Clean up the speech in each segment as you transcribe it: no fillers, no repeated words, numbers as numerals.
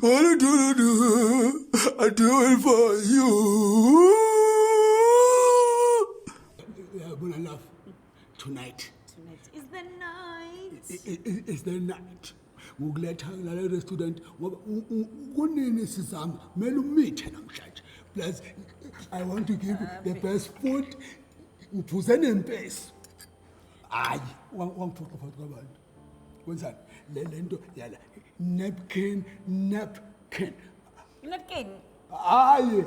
What do, I do it for you. I'm gonna laugh tonight. Tonight is the night. It's the night. Ngokuletha la restaurant ngoba kunini sizama kumele umithe namhlanje. Plus I want to give you the best food. Uphuze nempesi. Hayi, wangithuqa phakathi kwabantu. Kwenzani? Le lento yala napkin. Napkin. Hayi.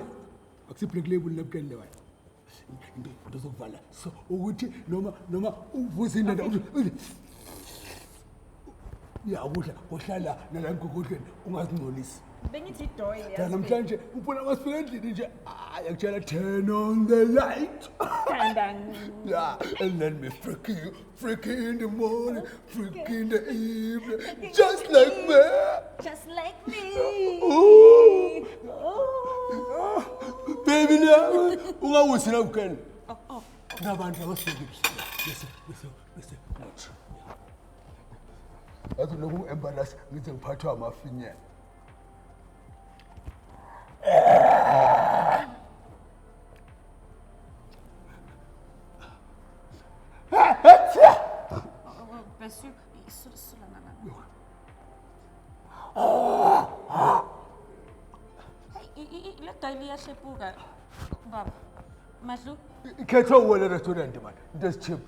Akusi black label napkin lewa. Into zokuvala. So ukuthi noma uvuza indaba ya uhlala nala ngokudleni ungazingcolisi. Bengithi doyle Ya namhlanje ubona masifika endlini nje ayakutshela turn on the light. Yeah, and then me freaky in the morning, freaky in the evening, just like me. Just like me. Baby, now ungawusi na ukene. Nabantu abasifike. Listen. Athi noku embarrass ngithi ngiphathwa amafinya. Besu, le doyle iyahlepuka baba. Madlu. Khetha uwele restaurant man. Just cheap.